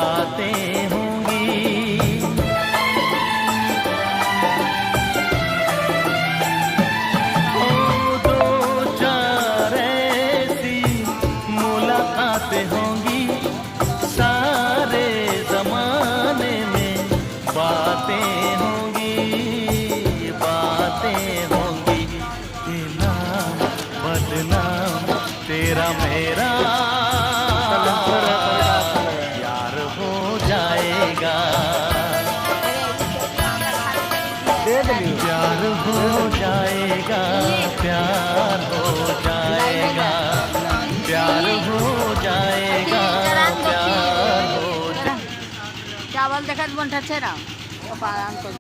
बातें होंगी। दो चार ऐसी मुलाकातें होंगी, सारे जमाने में बातें होंगी, बातें होंगी। नाम बदनाम तेरा मेरा यार हो जाएगा, प्यार हो जाएगा, प्यार हो जाएगा, प्यार हो जाएगा, प्यार हो जाएगा। चावल देखा मन ठाचे ना।